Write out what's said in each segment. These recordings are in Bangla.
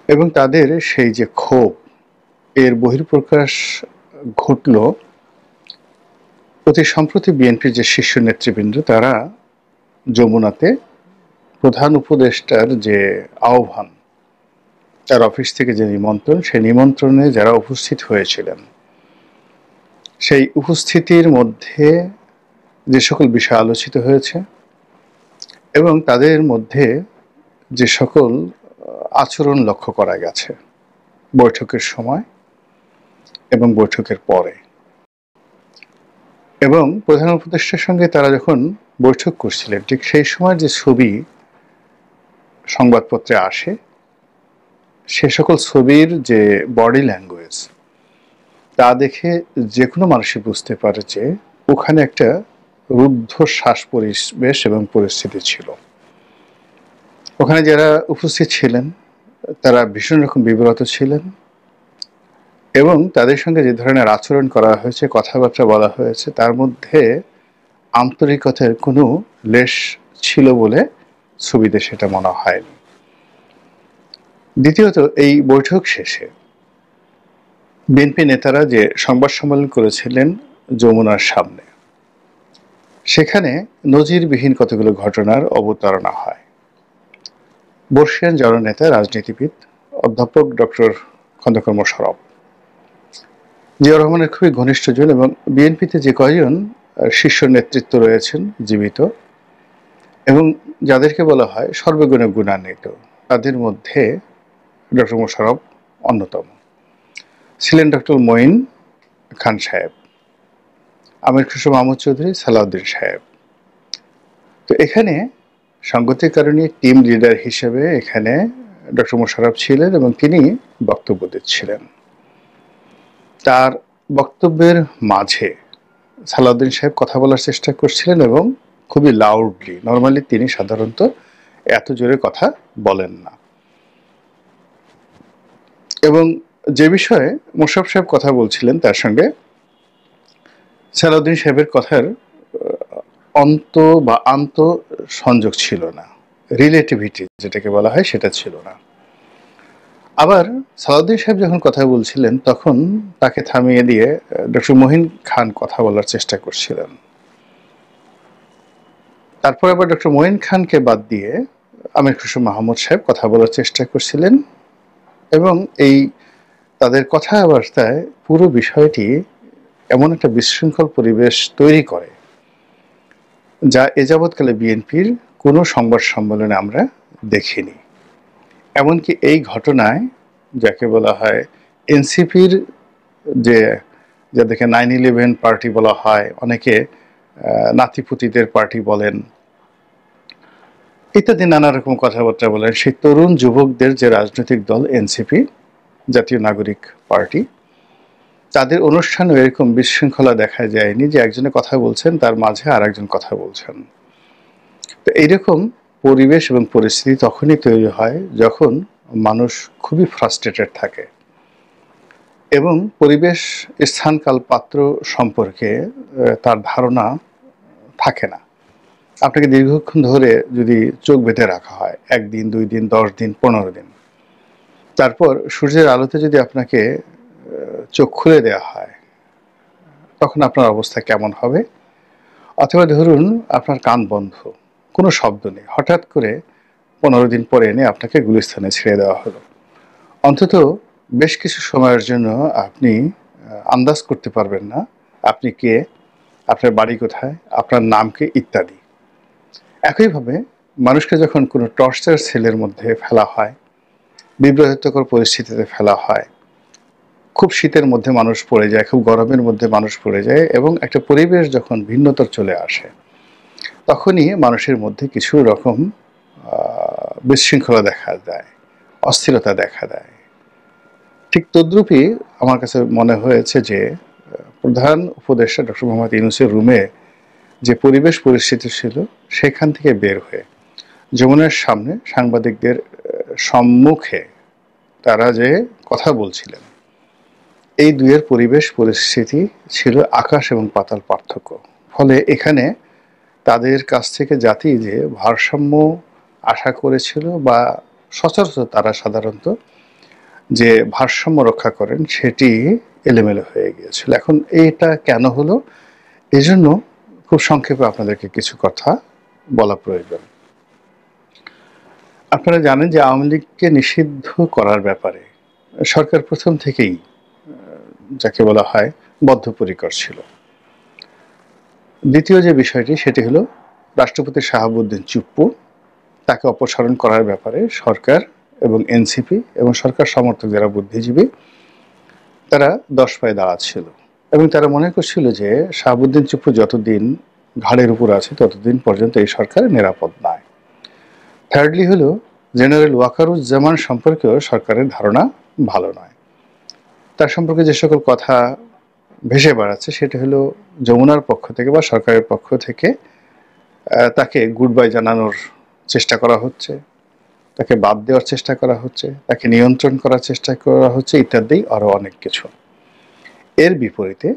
এবং তাদের সেই যে ক্ষোভ, এর বহিঃপ্রকাশ ঘটল অতি সম্প্রতি বিএনপির যে শীর্ষ নেতৃবৃন্দ তারা যমুনাতে প্রধান উপদেষ্টার যে আহ্বান, তার অফিস থেকে যে নিমন্ত্রণ, সেই নিমন্ত্রণে যারা উপস্থিত হয়েছিলেন, সেই উপস্থিতির মধ্যে যে সকল বিষয় আলোচিত হয়েছে এবং তাদের মধ্যে যে সকল আচরণ লক্ষ্য করা গেছে বৈঠকের সময় এবং বৈঠকের পরে, এবং প্রধান উপদেষ্টার সঙ্গে তারা যখন বৈঠক করছিলেন ঠিক সেই সময় যে ছবি সংবাদপত্রে আসে, সে সকল ছবির যে বডি ল্যাঙ্গুয়েজ তা দেখে যে কোনো মানুষই বুঝতে পারে যে ওখানে একটা রুদ্ধশ্বাস পরিবেশ এবং পরিস্থিতি ছিল। ওখানে যারা উপস্থিত ছিলেন তারা ভীষণ রকম বিব্রত ছিলেন এবং তাদের সঙ্গে যে ধরনের আচরণ করা হয়েছে, কথাবার্তা বলা হয়েছে, তার মধ্যে আন্তরিকতার কোনো লেশ ছিল বলে ছবিতে সেটা মনে হয়নি। দ্বিতীয়ত, এই বৈঠক শেষে বিএনপি নেতারা যে সংবাদ সম্মেলন করেছিলেন যমুনার সামনে, সেখানে নজিরবিহীন কতগুলো ঘটনার অবতারণা হয়। বর্ষিয়ান জননেতা, রাজনীতিবিদ অধ্যাপক ডক্টর খন্দকার মোশাররফ, জিয়াউর রহমানের খুবই ঘনিষ্ঠজন এবং বিএনপিতে যে কয়জন শীর্ষ নেতৃত্ব রয়েছেন জীবিত এবং যাদেরকে বলা হয় সর্বগুণে গুণান্বিত, তাদের মধ্যে ডক্টর মোশাররফ অন্যতম। ছিলেন ডক্টর মঈন খান সাহেব, আমির খসরু মাহমুদ চৌধুরী, সালাউদ্দিন সাহেব। তো এখানে সাংগতিক কারণে টিম লিডার হিসেবে এখানে ডক্টর মোশাররফ ছিলেন এবং তিনি বক্তব্য দিচ্ছিলেন। তার বক্তব্যের মাঝে সালাউদ্দিন সাহেব কথা বলার চেষ্টা করছিলেন এবং খুবই লাউডলি। নর্মালি তিনি সাধারণত এত জোরে কথা বলেন না। এবং যে বিষয়ে মোশাররফ সাহেব কথা বলছিলেন তার সঙ্গে সালাউদ্দিন সাহেবের কথার অন্ত বা আন্ত সংযোগ ছিল না, রিলেটিভিটি যেটাকে বলা হয় সেটা ছিল না। আবার সালাউদ্দিন সাহেব যখন কথা বলছিলেন তখন তাকে থামিয়ে দিয়ে ডক্টর মঈন খান কথা বলার চেষ্টা করছিলেন। তারপর আবার ডক্টর মঈন খানকে বাদ দিয়ে আমির খসরু মাহমুদ সাহেব কথা বলার চেষ্টা করছিলেন এবং এই তাদের কথাবার্তায় পুরো বিষয়টি এমন একটা বিশৃঙ্খল পরিবেশ তৈরি করে যা এ যাবৎকালে বিএনপির কোনো সংবাদ সম্মেলনে আমরা দেখিনি। এমনকি এই ঘটনায় যাকে বলা হয় এনসিপির যে যাদেরকে 9/11 পার্টি বলা হয়, অনেকে নাতিপুতিদের পার্টি বলেন, ইত্যাদি নানা রকম কথাবার্তা বলেন, সেই তরুণ যুবকদের যে রাজনৈতিক দল এনসিপি, জাতীয় নাগরিক পার্টি, তাদের অনুষ্ঠানে এরকম বিশৃঙ্খলা দেখা যায়নি যে একজনে কথা বলছেন তার মাঝে আর একজন কথা বলছেন। তো এইরকম পরিবেশ এবং পরিস্থিতি তখনই তৈরি হয় যখন মানুষ খুবই ফ্রাস্ট্রেটেড থাকে এবং পরিবেশ, স্থানকাল, পাত্র সম্পর্কে তার ধারণা থাকে না। আপনাকে দীর্ঘক্ষণ ধরে যদি চোখ বেঁধে রাখা হয়, 1 দিন, 2 দিন, 10 দিন, 15 দিন, তারপর সূর্যের আলোতে যদি আপনাকে চোখ খুলে দেওয়া হয়, তখন আপনার অবস্থা কেমন হবে? অথবা ধরুন আপনার কান বন্ধ, কোনো শব্দ নেই, হঠাৎ করে 15 দিন পরে এনে আপনাকে গুলিস্তানে ছেড়ে দেওয়া হলো। অন্তত বেশ কিছু সময়ের জন্য আপনি আন্দাজ করতে পারবেন না আপনি কে, আপনার বাড়ি কোথায়, আপনার নাম কি, ইত্যাদি। একইভাবে মানুষকে যখন কোনো টর্চার সেলের মধ্যে ফেলা হয়, বিব্রতকর পরিস্থিতিতে ফেলা হয়, খুব শীতের মধ্যে মানুষ পড়ে যায়, খুব গরমের মধ্যে মানুষ পড়ে যায় এবং একটা পরিবেশ যখন ভিন্নতর চলে আসে, তখনই মানুষের মধ্যে কিছু রকম বিশৃঙ্খলা দেখা দেয়, অস্থিরতা দেখা দেয়। ঠিক তদ্রূপই আমার কাছে মনে হয়েছে যে প্রধান উপদেষ্টা ডক্টর মোহাম্মদ ইউনূসের রুমে যে পরিবেশ পরিস্থিতি ছিল, সেখান থেকে বের হয়ে যমুনার সামনে সাংবাদিকদের সম্মুখে তারা যে কথা বলছিলেন, এই দুইয়ের পরিবেশ পরিস্থিতি ছিল আকাশ এবং পাতাল পার্থক্য। ফলে এখানে তাদের কাছ থেকে জাতি যে ভারসাম্য আশা করেছিল বা সচরাচর তারা সাধারণত যে ভারসাম্য রক্ষা করেন সেটি এলোমেলো হয়ে গিয়েছিল। এখন এটা কেন হলো, এজন্য খুব সংক্ষেপে আপনাদেরকে কিছু কথা বলা প্রয়োজন। আপনারা জানেন যে আওয়ামী লীগকে নিষিদ্ধ করার ব্যাপারে সরকার প্রথম থেকেই যাকে বলা হয় বদ্ধপরিকর ছিল। দ্বিতীয় যে বিষয়টি সেটি হলো রাষ্ট্রপতি শাহাবুদ্দিন চুপ্পু, তাকে অপসারণ করার ব্যাপারে সরকার এবং এনসিপি এবং সরকার সমর্থক যারা বুদ্ধিজীবী তারা 10 পায়ে দাঁড়াচ্ছিল এবং তারা মনে করছিল যে শাহাবুদ্দিন চুপ্পু যতদিন ঘাড়ের উপর আছে ততদিন পর্যন্ত এই সরকার নিরাপদ নয়। থার্ডলি হলো জেনারেল ওয়াকারুজ্জামান সম্পর্কেও সরকারের ধারণা ভালো নয়। তার সম্পর্কে যে সকল কথা ভেসে বেড়াচ্ছে সেটা হলো যমুনার পক্ষ থেকে বা সরকারের পক্ষ থেকে তাকে গুড বাই জানানোর চেষ্টা করা হচ্ছে, তাকে বাদ দেওয়ার চেষ্টা করা হচ্ছে, তাকে নিয়ন্ত্রণ করার চেষ্টা করা হচ্ছে ইত্যাদি আরও অনেক কিছু। এর বিপরীতে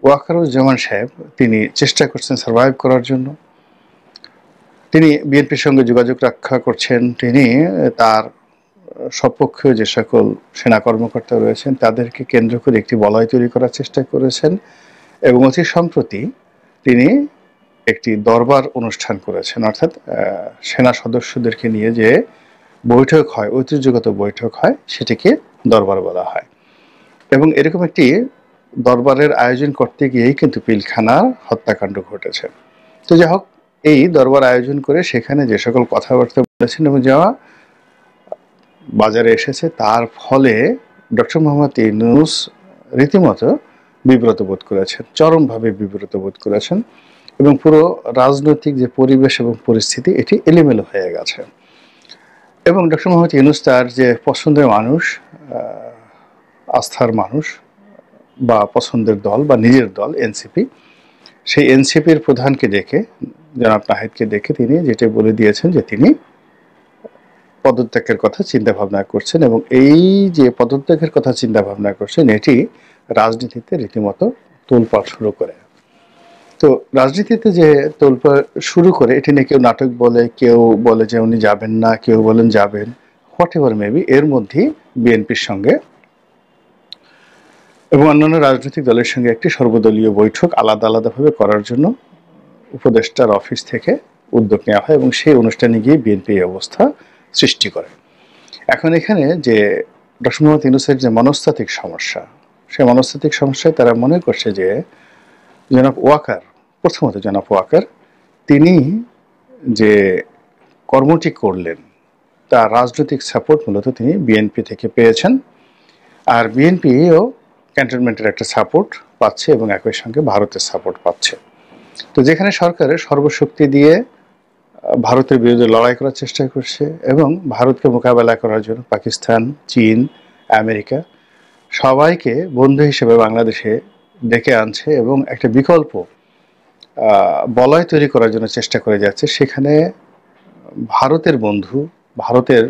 ওয়াকারুজ্জামান সাহেব তিনি চেষ্টা করছেন সার্ভাইভ করার জন্য। তিনি বিএনপির সঙ্গে যোগাযোগ রক্ষা করছেন, তিনি তার সপক্ষে যে সকল সেনা কর্মকর্তা রয়েছেন তাদেরকে কেন্দ্র করে একটি বলয় তৈরি করার চেষ্টা করেছেন এবং অতি সম্প্রতি তিনি একটি দরবার অনুষ্ঠান করেছেন, অর্থাৎ সেনা সদস্যদেরকে নিয়ে যে বৈঠক হয়, ঐতিহ্যগত বৈঠক হয়, সেটিকে দরবার বলা হয়। এবং এরকম একটি দরবারের আয়োজন করতে গিয়েই কিন্তু পিলখানার হত্যাকাণ্ড ঘটেছে। তো যাই হোক, এই দরবার আয়োজন করে সেখানে যে সকল কথাবার্তা বলেছেন এবং যা বাজারে এসেছে তার ফলে ডক্টর মোহাম্মদ ইউনূস রীতিমতো বিব্রত বোধ করেছেন, চরমভাবে বিব্রত বোধ করেছেন এবং পুরো রাজনৈতিক যে পরিবেশ এবং পরিস্থিতি এটি এলোমেলো হয়ে গেছে। এবং ডক্টর মোহাম্মদ ইউনূস তার যে পছন্দের মানুষ, আস্থার মানুষ বা পছন্দের দল বা নিজের দল এনসিপি, সেই এনসিপির প্রধানকে ডেকে, জনাব নাহিদকে ডেকে তিনি যেটা বলে দিয়েছেন যে তিনি পদত্যাগের কথা চিন্তা ভাবনা করছেন এবং এই যে পদত্যাগের কথা চিন্তা ভাবনা করছেন এটি রাজনীতিতে রীতিমতো তোলপাড় শুরু করে। তো রাজনীতিতে যে তোলপাড় শুরু করে এটি নিয়ে কেউ নাটক বলে, কেউ বলে যে উনি যাবেন না, কেউ বলেন যাবেন, হোয়াট এভার মেবি। এর মধ্যেই বিএনপির সঙ্গে এবং অন্যান্য রাজনৈতিক দলের সঙ্গে একটি সর্বদলীয় বৈঠক আলাদা আলাদাভাবে করার জন্য উপদেষ্টার অফিস থেকে উদ্যোগ নেওয়া হয় এবং সেই অনুষ্ঠানে গিয়ে বিএনপি এই অবস্থা সৃষ্টি করে। এখন এখানে যে ডক্টর মোহাম্মদ ইউনূসের যে মনস্তাত্ত্বিক সমস্যা, সেই মনস্তাত্ত্বিক সমস্যায় তারা মনে করছে যে জনাব ওয়াকার, প্রথমত জনাব ওয়াকার তিনি যে কর্মটি করলেন তার রাজনৈতিক সাপোর্ট মূলত তিনি বিএনপি থেকে পেয়েছেন, আর বিএনপিও ক্যান্টনমেন্টের একটা সাপোর্ট পাচ্ছে এবং একই সঙ্গে ভারতের সাপোর্ট পাচ্ছে। তো যেখানে সরকারের সর্বশক্তি দিয়ে ভারতের বিরুদ্ধে লড়াই করার চেষ্টা করছে এবং ভারতকে মোকাবেলা করার জন্য পাকিস্তান, চীন, আমেরিকা সবাইকে বন্ধু হিসেবে বাংলাদেশে ডেকে আনছে এবং একটা বিকল্প বলয় তৈরি করার জন্য চেষ্টা করে যাচ্ছে, সেখানে ভারতের বন্ধু, ভারতের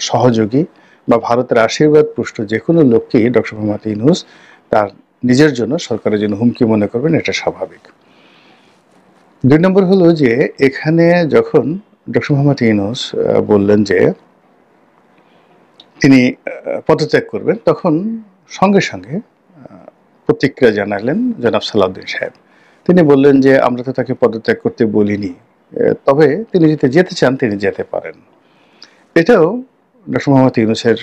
সহযোগী বা ভারতের আশীর্বাদ পুষ্ট যে কোনো লোককেই ডক্টর মোহাম্মদ ইউনূস তার নিজের জন্য, সরকারের জন্য হুমকি মনে করবেন, এটা স্বাভাবিক। 2 নম্বর হলো যে এখানে যখন ডক্টর মোহাম্মদ ইউনূস বললেন যে তিনি পদত্যাগ করবেন, তখন সঙ্গে সঙ্গে প্রতিক্রিয়া জানালেন জনাব সালাউদ্দিন সাহেব। তিনি বললেন যে আমরা তো তাকে পদত্যাগ করতে বলিনি, তবে তিনি যদি যেতে চান তিনি যেতে পারেন। এটাও ডক্টর মোহাম্মদ ইউনূসের